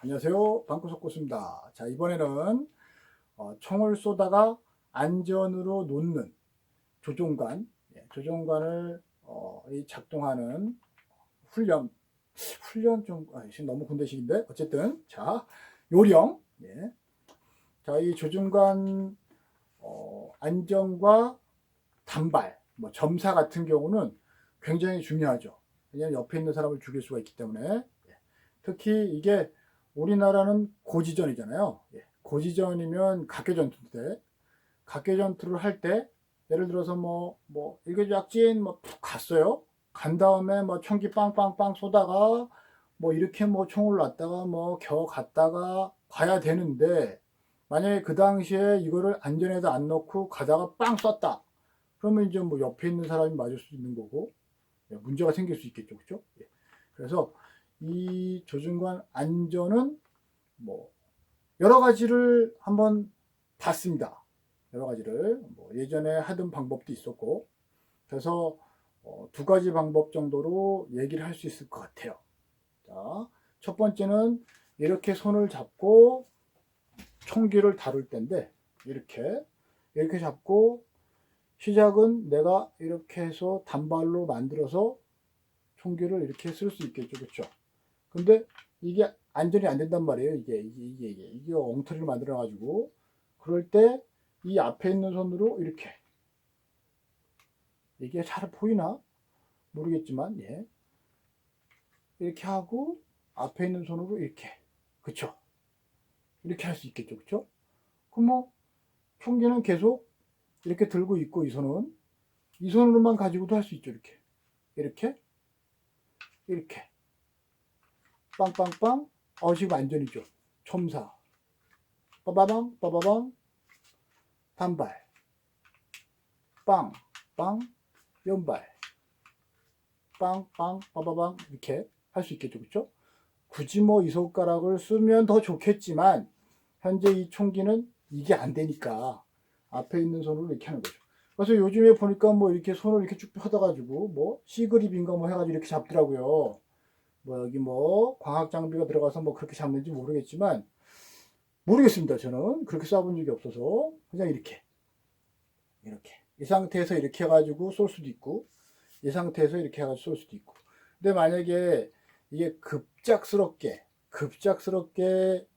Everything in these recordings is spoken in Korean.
안녕하세요. 방구석 고수입니다. 자, 이번에는 총을 쏘다가 안전으로 놓는 조종관, 조종관을 작동하는 훈련 좀 지금 너무 군대식인데 어쨌든 자, 요령. 자, 이 조종관 안전과 단발, 뭐 점사 같은 경우는 굉장히 중요하죠. 왜냐하면 옆에 있는 사람을 죽일 수가 있기 때문에. 특히 이게 우리나라는 고지전이잖아요. 고지전이면 각개전투인데, 각개전투를 할 때 예를 들어서 일개작진 푹 갔어요. 간 다음에 총기 빵빵빵 쏘다가 이렇게 총을 놨다가 겨우 갔다가 가야 되는데, 만약에 그 당시에 이거를 안전에다 안 넣고 가다가 빵 쐈다. 그러면 이제 옆에 있는 사람이 맞을 수 있는 거고, 문제가 생길 수 있겠죠. 그죠? 그래서 이 조준관 안전은 여러 가지를 한번 봤습니다. 여러 가지를 예전에 하던 방법도 있었고, 그래서 두 가지 방법 정도로 얘기를 할 수 있을 것 같아요. 자, 첫 번째는 이렇게 손을 잡고 총기를 다룰 때인데, 이렇게 잡고 시작은 내가 이렇게 해서 단발로 만들어서 총기를 이렇게 쓸 수 있겠죠. 그렇죠? 근데 이게 안전이 안 된단 말이에요. 이게 엉터리를 만들어 가지고, 그럴 때 이 앞에 있는 손으로 이게 잘 보이나 모르겠지만, 이렇게 하고 앞에 있는 손으로 그쵸? 이렇게 할 수 있겠죠. 그쵸? 그럼 총기는 계속 이렇게 들고 있고, 이 손으로만 가지고도 할 수 있죠. 이렇게 빵빵빵. 지금 안전이죠. 첨사. 빠바방 빠바방. 단발. 빵 빵. 연발. 빵빵 빠바방. 이렇게 할 수 있겠죠. 그쵸? 굳이 이 손가락을 쓰면 더 좋겠지만, 현재 이 총기는 이게 안 되니까 앞에 있는 손으로 이렇게 하는 거죠. 그래서 요즘에 보니까 이렇게 손을 이렇게 쭉 뻗어가지고 C그립인가 해가지고 이렇게 잡더라고요. 여기 광학 장비가 들어가서 그렇게 잡는지 모르겠습니다. 저는 그렇게 쏴본 적이 없어서 그냥 이렇게 이 상태에서 이렇게 해가지고 쏠 수도 있고, 이 상태에서 이렇게 해가지고 쏠 수도 있고. 근데 만약에 이게 급작스럽게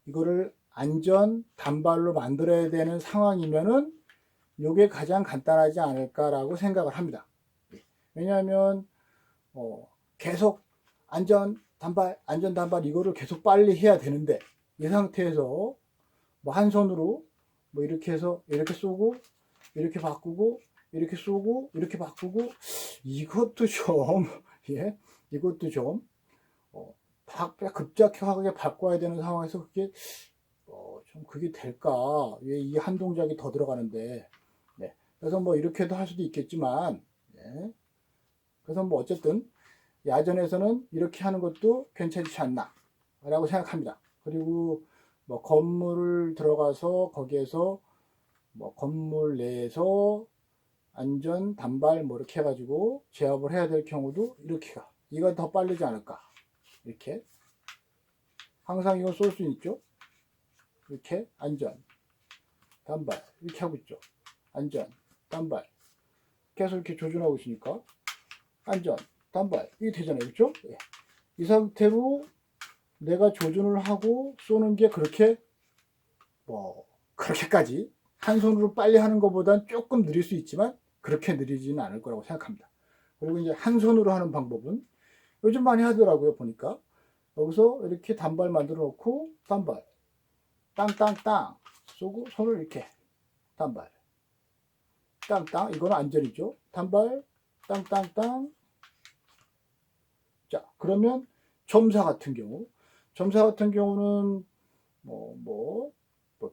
이거를 안전 단발로 만들어야 되는 상황이면은 이게 가장 간단하지 않을까라고 생각을 합니다. 왜냐하면 계속 안전 단발 이거를 계속 빨리 해야 되는데, 이 상태에서 한 손으로 이렇게 해서 이렇게 쏘고 이렇게 바꾸고 이렇게 쏘고 이렇게 바꾸고, 이것도 좀 이것도 좀 급작하게 바꿔야 되는 상황에서 그게 좀 그게 될까? 왜 이 한 동작이 더 들어가는데. 그래서 이렇게도 할 수도 있겠지만, 그래서 어쨌든 야전에서는 이렇게 하는 것도 괜찮지 않나 라고 생각합니다. 그리고 건물을 들어가서 거기에서 건물 내에서 안전 단발 이렇게 해가지고 제압을 해야 될 경우도 이거 더 빠르지 않을까. 이렇게 항상 이거 쏠 수 있죠. 이렇게 안전 단발 이렇게 하고 있죠. 안전 단발 계속 이렇게 조준하고 있으니까 안전 단발 이게 되잖아요. 그렇죠? 이 상태로 내가 조준을 하고 쏘는 게 그렇게까지 한 손으로 빨리 하는 것보단 조금 느릴 수 있지만 그렇게 느리지는 않을 거라고 생각합니다. 그리고 이제 한 손으로 하는 방법은 요즘 많이 하더라고요. 보니까 여기서 이렇게 단발 만들어 놓고 단발 땅땅땅 쏘고 손을 이렇게 단발 땅땅, 이거는 안전이죠. 단발 땅땅땅. 자, 그러면 점사 같은 경우는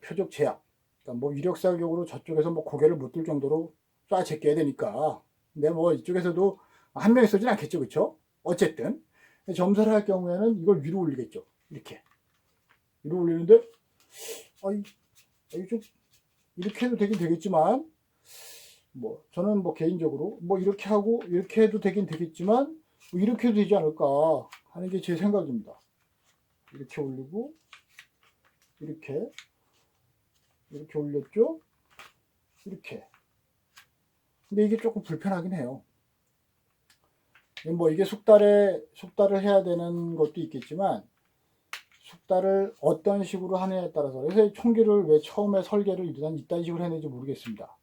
표적 제압, 그러니까 위력 사격으로 저쪽에서 고개를 못 들 정도로 쏴 제껴야 되니까. 근데 이쪽에서도 한 명이 쏘진 않겠죠, 그쵸? 어쨌든 점사를 할 경우에는 이걸 위로 올리겠죠. 이렇게 위로 올리는데 좀 이렇게 해도 되긴 되겠지만 뭐 저는 뭐 개인적으로 뭐 이렇게 하고 이렇게 해도 되긴 되겠지만 뭐 이렇게 해도 되지 않을까 하는 게 제 생각입니다. 이렇게 올리고 이렇게 올렸죠. 이렇게. 근데 이게 조금 불편하긴 해요. 뭐 이게 숙달을 해야 되는 것도 있겠지만 숙달을 어떤 식으로 하느냐에 따라서. 그래서 총기를 왜 처음에 설계를 이딴 식으로 했는지 모르겠습니다.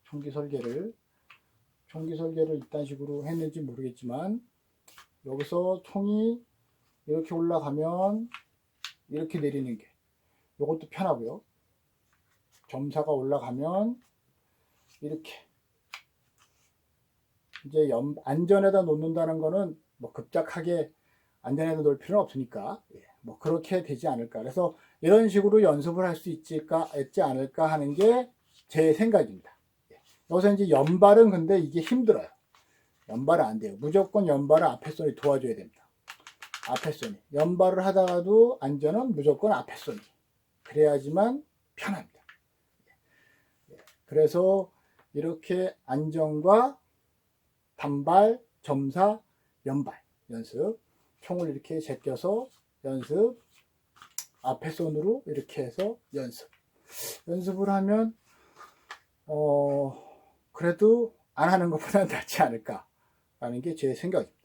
총기 설계를 이딴 식으로 했는지 모르겠지만 여기서 총이 이렇게 올라가면 이렇게 내리는 게 이것도 편하고요. 점사가 올라가면 이렇게 이제 안전에다 놓는다는 거는 뭐 급작하게 안전에다 놓을 필요는 없으니까 뭐 그렇게 되지 않을까. 그래서 이런 식으로 연습을 할 수 있지 않을까 하는 게 제 생각입니다. 여기서 이제 연발은 근데 이게 힘들어요. 연발은 안 돼요. 무조건 연발을 앞에 손이 도와줘야 됩니다. 앞에 손이. 연발을 하다가도 안전은 무조건 앞에 손이. 그래야지만 편합니다. 그래서 이렇게 안전과 단발, 점사, 연발 연습. 총을 이렇게 제껴서 연습. 앞에 손으로 이렇게 해서 연습을 하면 그래도 안 하는 것보다는 낫지 않을까 라는 게 제 생각입니다.